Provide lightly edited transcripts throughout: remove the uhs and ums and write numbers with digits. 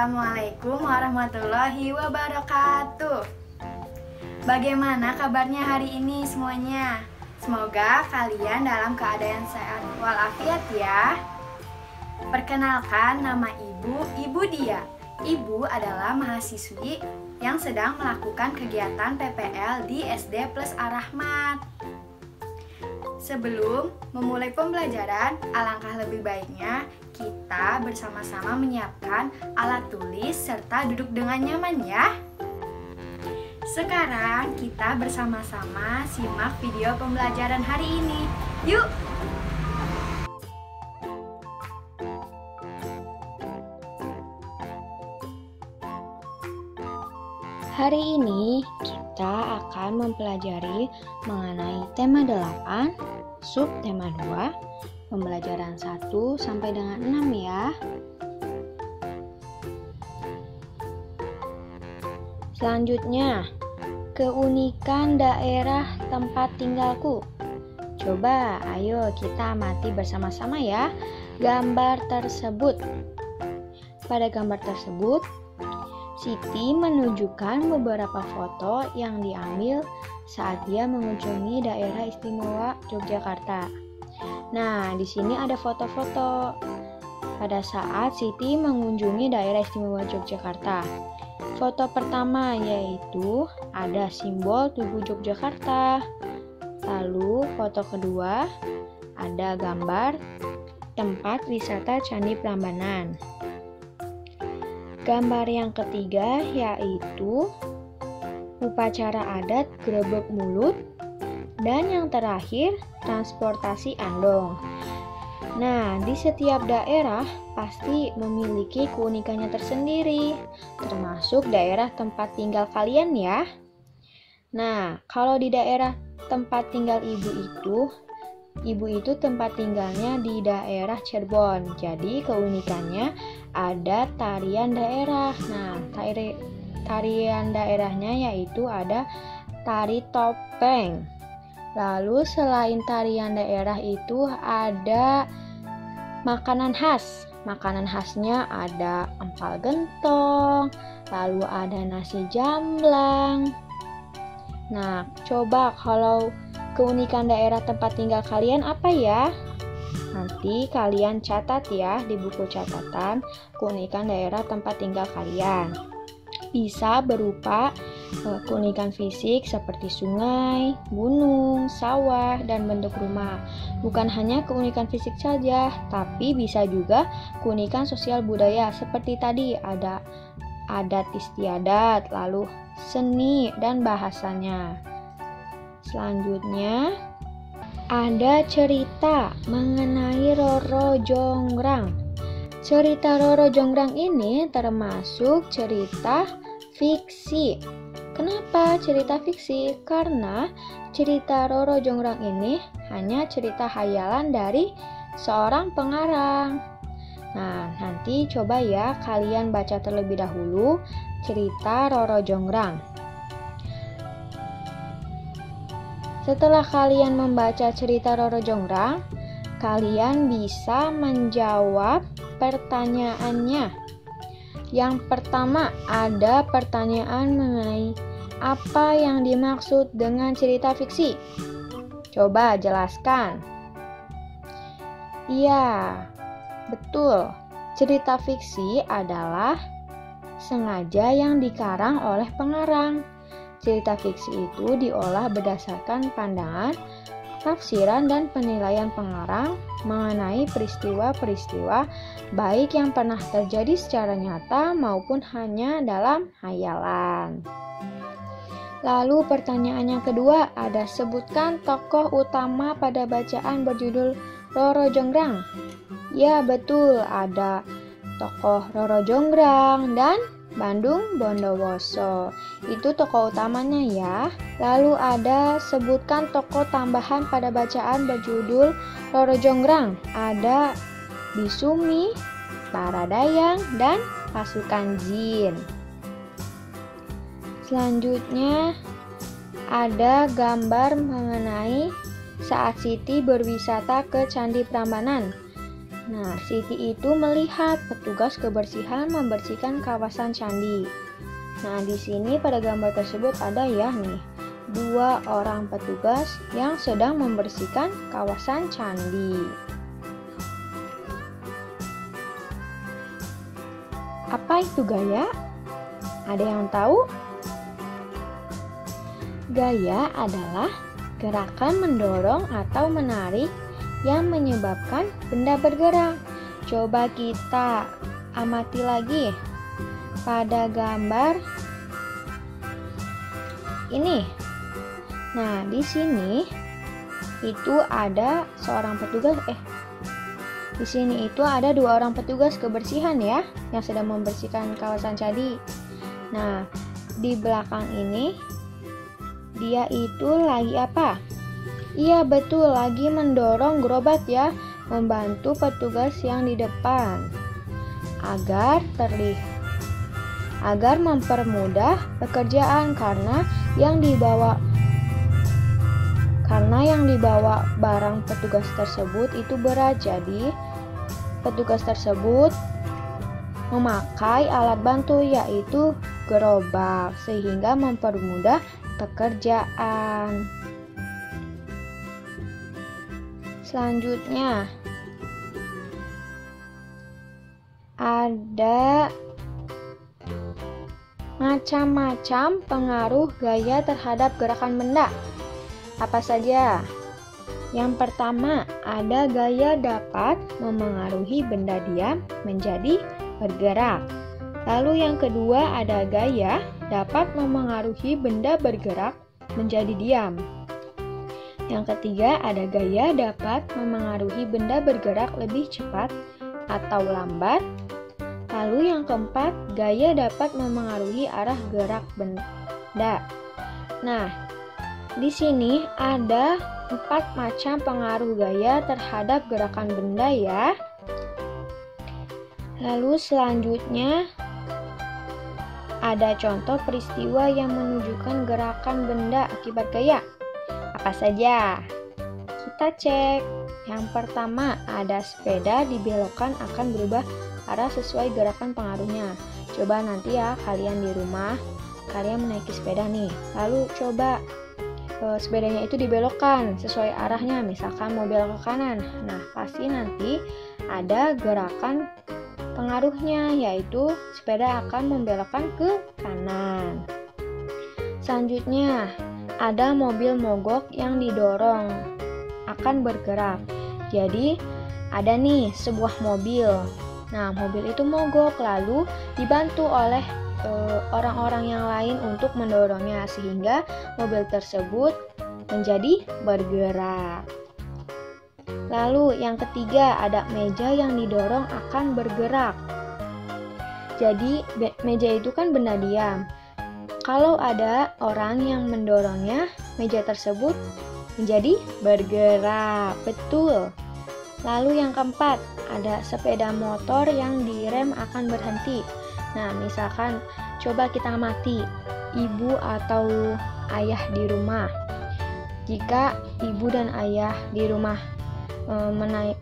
Assalamualaikum warahmatullahi wabarakatuh. Bagaimana kabarnya hari ini semuanya? Semoga kalian dalam keadaan sehat walafiat ya. Perkenalkan, nama Ibu Dia. Ibu adalah mahasiswi yang sedang melakukan kegiatan PPL di SD Plus Ar-Rahmat. Sebelum memulai pembelajaran, alangkah lebih baiknya kita bersama-sama menyiapkan alat tulis serta duduk dengan nyaman ya. Sekarang kita bersama-sama simak video pembelajaran hari ini. Yuk! Hari ini kita akan mempelajari mengenai tema 8, subtema 2, pembelajaran 1 sampai dengan 6 ya. Selanjutnya, keunikan daerah tempat tinggalku. Coba, ayo kita amati bersama-sama ya gambar tersebut. Pada gambar tersebut, Siti menunjukkan beberapa foto yang diambil saat dia mengunjungi daerah istimewa Yogyakarta. Nah, di sini ada foto-foto pada saat Siti mengunjungi daerah istimewa Yogyakarta. Foto pertama yaitu ada simbol Tugu Yogyakarta. Lalu foto kedua ada gambar tempat wisata Candi Prambanan. Gambar yang ketiga yaitu upacara adat Grebeg Mulut, dan yang terakhir transportasi andong. Nah, di setiap daerah pasti memiliki keunikannya tersendiri, termasuk daerah tempat tinggal kalian ya. Nah, kalau di daerah tempat tinggal Ibu itu tempat tinggalnya di daerah Cirebon. Jadi keunikannya ada tarian daerah. Nah, tarian daerahnya yaitu ada tari topeng. Lalu selain tarian daerah itu ada makanan khas. Makanan khasnya ada empal gentong, lalu ada nasi jamblang. Nah, coba kalau keunikan daerah tempat tinggal kalian apa ya? Nanti kalian catat ya di buku catatan keunikan daerah tempat tinggal kalian. Bisa berupa keunikan fisik seperti sungai, gunung, sawah, dan bentuk rumah. Bukan hanya keunikan fisik saja, tapi bisa juga keunikan sosial budaya seperti tadi ada adat istiadat, lalu seni dan bahasanya. Selanjutnya, ada cerita mengenai Roro Jonggrang. Cerita Roro Jonggrang ini termasuk cerita fiksi. Kenapa cerita fiksi? Karena cerita Roro Jonggrang ini hanya cerita hayalan dari seorang pengarang. Nah, nanti coba ya kalian baca terlebih dahulu cerita Roro Jonggrang. Setelah kalian membaca cerita Roro Jonggrang, kalian bisa menjawab pertanyaannya. Yang pertama, ada pertanyaan mengenai apa yang dimaksud dengan cerita fiksi. Coba jelaskan. Iya, betul. Cerita fiksi adalah sengaja yang dikarang oleh pengarang. Cerita fiksi itu diolah berdasarkan pandangan, tafsiran, dan penilaian pengarang mengenai peristiwa-peristiwa baik yang pernah terjadi secara nyata maupun hanya dalam hayalan. Lalu pertanyaan yang kedua, ada sebutkan tokoh utama pada bacaan berjudul Roro Jonggrang. Ya betul, ada tokoh Roro Jonggrang dan Bandung Bondowoso. Itu tokoh utamanya ya. Lalu ada sebutkan tokoh tambahan pada bacaan berjudul Roro Jonggrang. Ada Bisumi, Paradayang, dan pasukan jin. Selanjutnya ada gambar mengenai saat Siti berwisata ke Candi Prambanan. Nah, Siti itu melihat petugas kebersihan membersihkan kawasan candi. Nah, di sini pada gambar tersebut ada ya nih, 2 orang petugas yang sedang membersihkan kawasan candi. Apa itu gaya? Ada yang tahu? Gaya adalah gerakan mendorong atau menarik yang menyebabkan benda bergerak. Coba kita amati lagi pada gambar ini. Nah, di sini itu ada seorang petugas di sini itu ada 2 orang petugas kebersihan ya yang sedang membersihkan kawasan candi. Nah, di belakang ini dia itu lagi apa? Iya betul, lagi mendorong gerobak ya, membantu petugas yang di depan agar mempermudah pekerjaan karena yang dibawa barang petugas tersebut itu berat. Jadi petugas tersebut memakai alat bantu yaitu gerobak sehingga mempermudah pekerjaan. Selanjutnya ada macam-macam pengaruh gaya terhadap gerakan benda. Apa saja? Yang pertama, ada gaya dapat memengaruhi benda diam menjadi bergerak. Lalu yang kedua, ada gaya dapat memengaruhi benda bergerak menjadi diam. Yang ketiga, ada gaya dapat memengaruhi benda bergerak lebih cepat atau lambat. Lalu yang keempat, gaya dapat memengaruhi arah gerak benda. Nah, di sini ada 4 macam pengaruh gaya terhadap gerakan benda ya. Lalu selanjutnya ada contoh peristiwa yang menunjukkan gerakan benda akibat gaya. Apa saja? Kita cek. Yang pertama, ada sepeda dibelokkan akan berubah arah sesuai gerakan pengaruhnya. Coba nanti ya kalian di rumah, kalian menaiki sepeda nih. Lalu coba sepedanya itu dibelokkan sesuai arahnya, misalkan mau belok ke kanan. Nah, pasti nanti ada gerakan pengaruhnya, yaitu sepeda akan membelokkan ke kanan. Selanjutnya, ada mobil mogok yang didorong akan bergerak. Jadi, ada nih sebuah mobil. Nah, mobil itu mogok lalu dibantu oleh orang-orang yang lain untuk mendorongnya sehingga mobil tersebut menjadi bergerak. Lalu yang ketiga, ada meja yang didorong akan bergerak. Jadi meja itu kan benda diam. Kalau ada orang yang mendorongnya, meja tersebut menjadi bergerak. Betul. Lalu yang keempat, ada sepeda motor yang direm akan berhenti. Nah, misalkan coba kita amati ibu atau ayah di rumah. Jika ibu dan ayah di rumah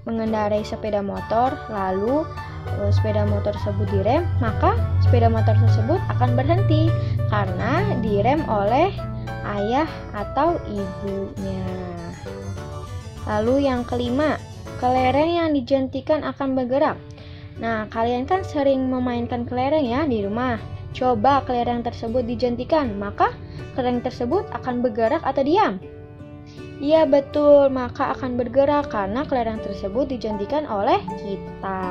mengendarai sepeda motor, lalu sepeda motor tersebut direm, maka sepeda motor tersebut akan berhenti karena direm oleh ayah atau ibunya. Lalu yang kelima, kelereng yang dijentikan akan bergerak. Nah, kalian kan sering memainkan kelereng ya di rumah. Coba kelereng tersebut dijentikan, maka kelereng tersebut akan bergerak atau diam? Iya betul, maka akan bergerak karena kelereng tersebut dijentikan oleh kita.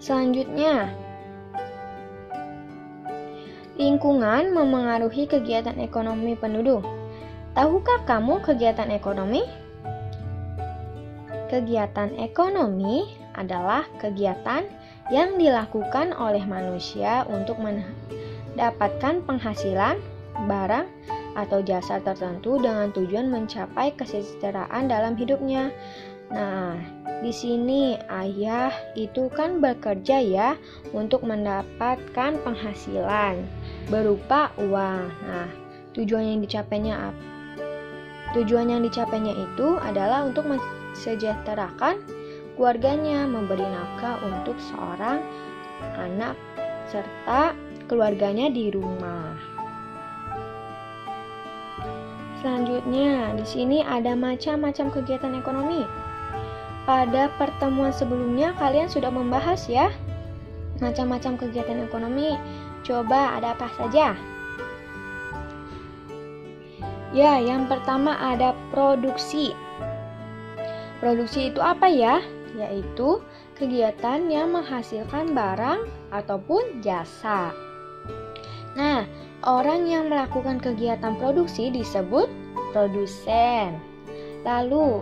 Selanjutnya, lingkungan memengaruhi kegiatan ekonomi penduduk. Tahukah kamu kegiatan ekonomi? Kegiatan ekonomi adalah kegiatan yang dilakukan oleh manusia untuk mendapatkan penghasilan, barang, atau jasa tertentu dengan tujuan mencapai kesejahteraan dalam hidupnya. Nah, di sini ayah itu kan bekerja ya untuk mendapatkan penghasilan berupa uang. Nah, tujuan yang dicapainya itu adalah untuk mensejahterakan keluarganya, memberi nafkah untuk seorang anak serta keluarganya di rumah. Selanjutnya, di sini ada macam-macam kegiatan ekonomi. Pada pertemuan sebelumnya kalian sudah membahas ya macam-macam kegiatan ekonomi. Coba ada apa saja? Ya, yang pertama ada produksi. Produksi itu apa ya? Yaitu kegiatan yang menghasilkan barang ataupun jasa. Nah, orang yang melakukan kegiatan produksi disebut produsen. Lalu,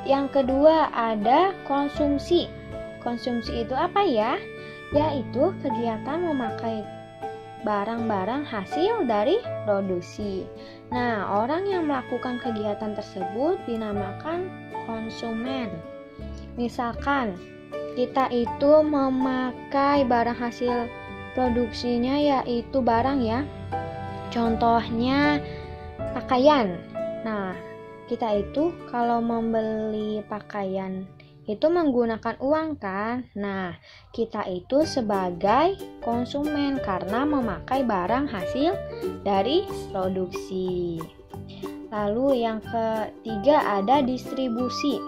yang kedua ada konsumsi. Konsumsi itu apa ya? Yaitu kegiatan memakai barang-barang hasil dari produksi. Nah, orang yang melakukan kegiatan tersebut dinamakan konsumen. Misalkan kita itu memakai barang hasil produksinya yaitu barang ya. Contohnya pakaian. Nah, kita itu kalau membeli pakaian itu menggunakan uang kan? Nah, kita itu sebagai konsumen karena memakai barang hasil dari produksi. Lalu yang ketiga ada distribusi.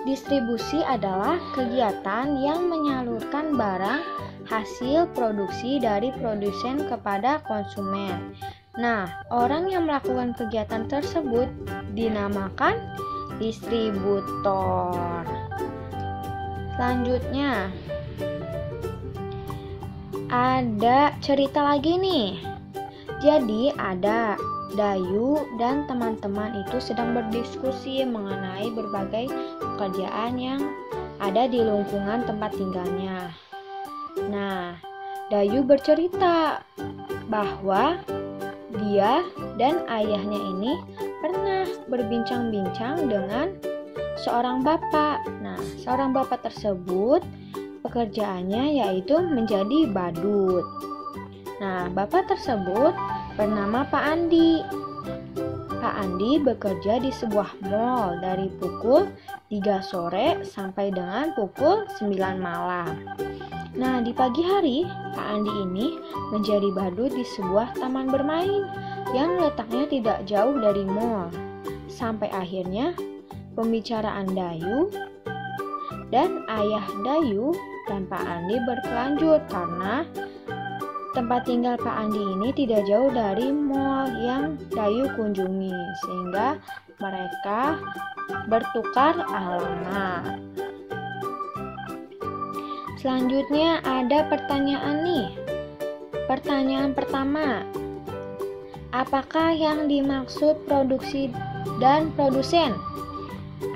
Distribusi adalah kegiatan yang menyalurkan barang hasil produksi dari produsen kepada konsumen. Nah, orang yang melakukan kegiatan tersebut dinamakan distributor. Selanjutnya ada cerita lagi nih. Jadi ada Dayu dan teman-teman itu sedang berdiskusi mengenai berbagai pekerjaan yang ada di lingkungan tempat tinggalnya. Nah, Dayu bercerita bahwa dia dan ayahnya ini pernah berbincang-bincang dengan seorang bapak. Nah, seorang bapak tersebut pekerjaannya yaitu menjadi badut. Nah, bapak tersebut bernama Pak Andi. Pak Andi bekerja di sebuah mall dari pukul 3 sore sampai dengan pukul 9 malam. Nah, di pagi hari, Pak Andi ini menjadi badut di sebuah taman bermain yang letaknya tidak jauh dari mall. Sampai akhirnya, pembicaraan Dayu dan ayah Dayu dan Pak Andi berkelanjut karena tempat tinggal Pak Andi ini tidak jauh dari mall yang Dayu kunjungi, sehingga mereka bertukar alamat. Selanjutnya ada pertanyaan nih. Pertanyaan pertama, apakah yang dimaksud produksi dan produsen?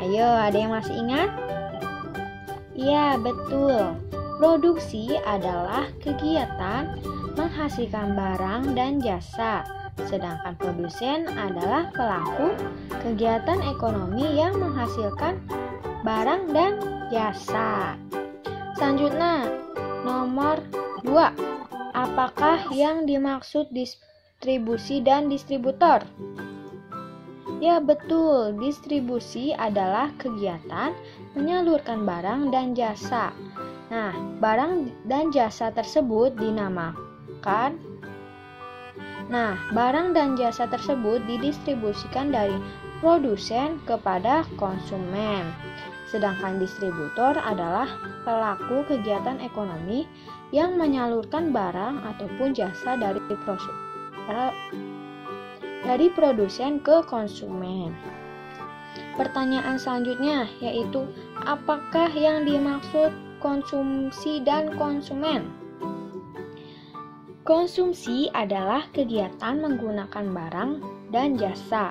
Ayo, ada yang masih ingat? Iya, betul. Produksi adalah kegiatan menghasilkan barang dan jasa, sedangkan produsen adalah pelaku kegiatan ekonomi yang menghasilkan barang dan jasa. Selanjutnya, nomor 2. Apakah yang dimaksud distribusi dan distributor? Ya, betul. Distribusi adalah kegiatan menyalurkan barang dan jasa. Nah, barang dan jasa tersebut barang dan jasa tersebut didistribusikan dari produsen kepada konsumen. Sedangkan distributor adalah pelaku kegiatan ekonomi yang menyalurkan barang ataupun jasa dari produsen ke konsumen. Pertanyaan selanjutnya yaitu, apakah yang dimaksud konsumsi dan konsumen? Konsumsi adalah kegiatan menggunakan barang dan jasa.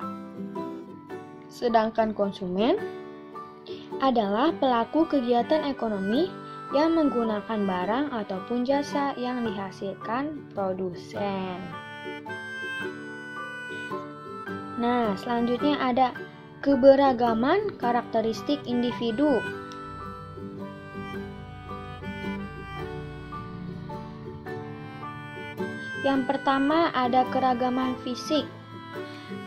Sedangkan konsumen adalah pelaku kegiatan ekonomi yang menggunakan barang ataupun jasa yang dihasilkan produsen. Nah, selanjutnya ada keberagaman karakteristik individu. Yang pertama ada keragaman fisik.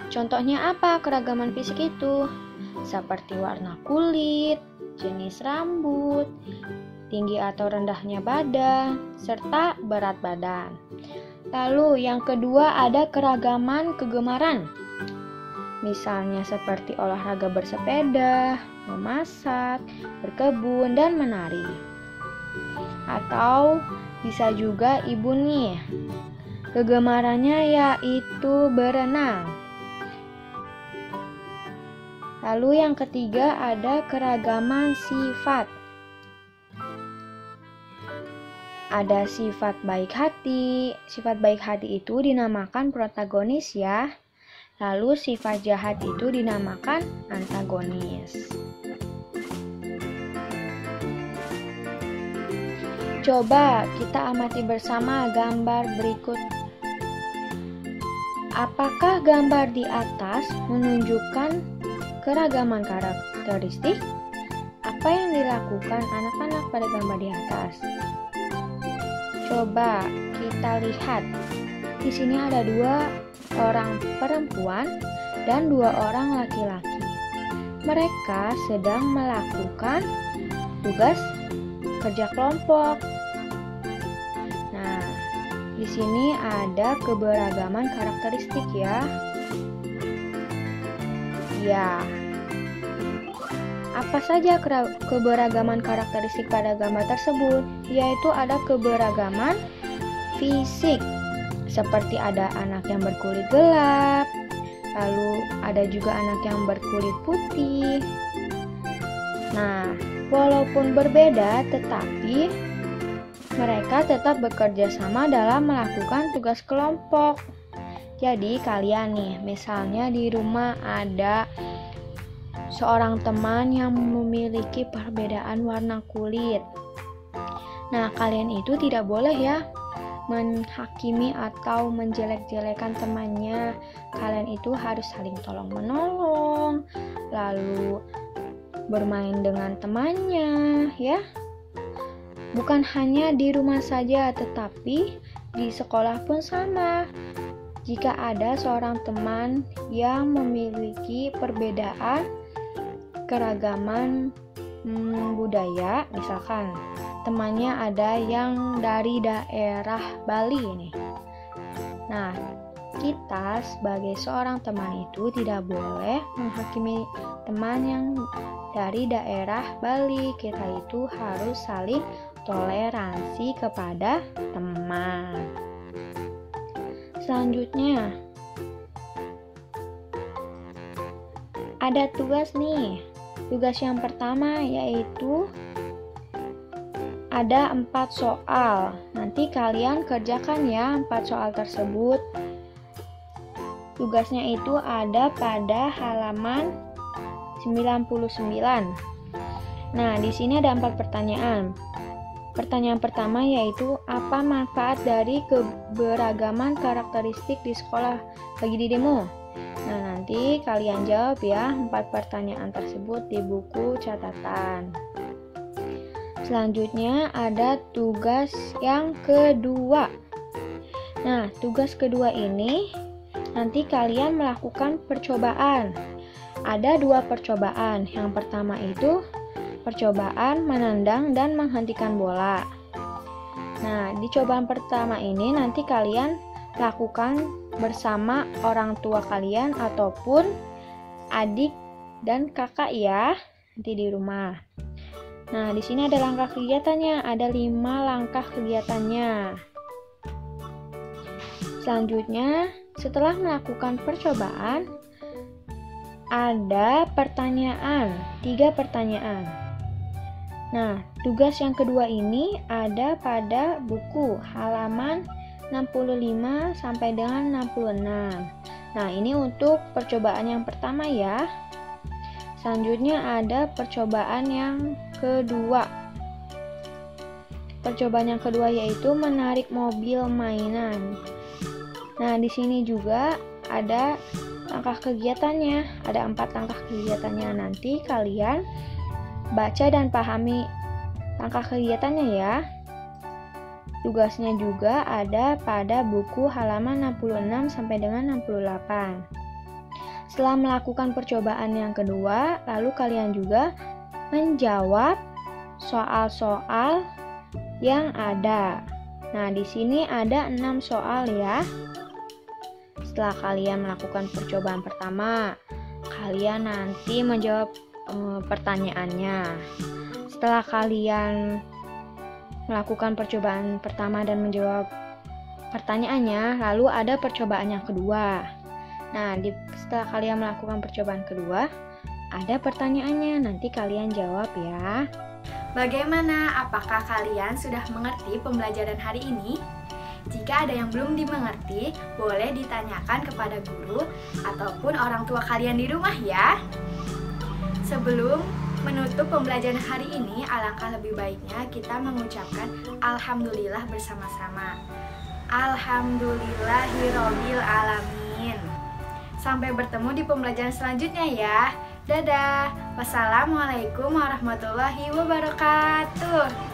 Contohnya apa keragaman fisik itu? Seperti warna kulit, jenis rambut, tinggi atau rendahnya badan, serta berat badan. Lalu yang kedua ada keragaman kegemaran. Misalnya seperti olahraga bersepeda, memasak, berkebun, dan menari. Atau bisa juga ibu nih, kegemarannya yaitu berenang. Lalu yang ketiga ada keragaman sifat. Ada sifat baik hati. Sifat baik hati itu dinamakan protagonis ya. Lalu sifat jahat itu dinamakan antagonis. Coba kita amati bersama gambar berikut. Apakah gambar di atas menunjukkan keragaman karakteristik? Apa yang dilakukan anak-anak pada gambar di atas? Coba kita lihat. Di sini ada 2 orang perempuan dan 2 orang laki-laki. Mereka sedang melakukan tugas kerja kelompok. Nah, di sini ada keberagaman karakteristik ya. Ya. Apa saja keberagaman karakteristik pada gambar tersebut? Yaitu ada keberagaman fisik, seperti ada anak yang berkulit gelap, lalu ada juga anak yang berkulit putih. Nah, walaupun berbeda, tetapi mereka tetap bekerja sama dalam melakukan tugas kelompok. Jadi kalian nih, misalnya di rumah ada seorang teman yang memiliki perbedaan warna kulit. Nah, kalian itu tidak boleh ya menghakimi atau menjelek-jelekan temannya. Kalian itu harus saling tolong-menolong, lalu bermain dengan temannya, ya. Bukan hanya di rumah saja, tetapi di sekolah pun sama. Jika ada seorang teman yang memiliki perbedaan keragaman budaya, misalkan temannya ada yang dari daerah Bali nih. Nah, kita sebagai seorang teman itu tidak boleh menghakimi teman yang dari daerah Bali. Kita itu harus saling toleransi kepada teman. Selanjutnya, ada tugas nih. Tugas yang pertama yaitu ada 4 soal. Nanti kalian kerjakan ya 4 soal tersebut. Tugasnya itu ada pada halaman 99. Nah, di sini ada 4 pertanyaan. Pertanyaan pertama yaitu apa manfaat dari keberagaman karakteristik di sekolah bagi dirimu? Nah, nanti kalian jawab ya 4 pertanyaan tersebut di buku catatan. Selanjutnya ada tugas yang kedua. Nah, tugas kedua ini nanti kalian melakukan percobaan. Ada 2 percobaan. Yang pertama itu percobaan menendang dan menghentikan bola. Nah, di cobaan pertama ini nanti kalian lakukan bersama orang tua kalian ataupun adik dan kakak ya, nanti di rumah. Nah, di sini ada langkah kegiatannya, ada 5 langkah kegiatannya. Selanjutnya, setelah melakukan percobaan, ada pertanyaan, 3 pertanyaan. Nah, tugas yang kedua ini ada pada buku halaman 65 sampai dengan 66. Nah, ini untuk percobaan yang pertama ya. Selanjutnya ada percobaan yang kedua. Percobaan yang kedua yaitu menarik mobil mainan. Nah, di sini juga ada langkah kegiatannya. Ada 4 langkah kegiatannya. Nanti kalian baca dan pahami langkah kegiatannya ya. Tugasnya juga ada pada buku halaman 66 sampai dengan 68. Setelah melakukan percobaan yang kedua, lalu kalian juga menjawab soal-soal yang ada. Nah, di sini ada 6 soal ya. Setelah kalian melakukan percobaan pertama, kalian nanti menjawab pertanyaannya. Setelah kalian melakukan percobaan pertama dan menjawab pertanyaannya, lalu ada percobaan yang kedua. Nah, setelah kalian melakukan percobaan kedua, ada pertanyaannya, nanti kalian jawab ya. Bagaimana? Apakah kalian sudah mengerti pembelajaran hari ini? Jika ada yang belum dimengerti, boleh ditanyakan kepada guru ataupun orang tua kalian di rumah ya. Sebelum menutup pembelajaran hari ini, alangkah lebih baiknya kita mengucapkan Alhamdulillah bersama-sama. Alhamdulillahirobbil alamin. Sampai bertemu di pembelajaran selanjutnya ya. Dadah. Wassalamualaikum warahmatullahi wabarakatuh.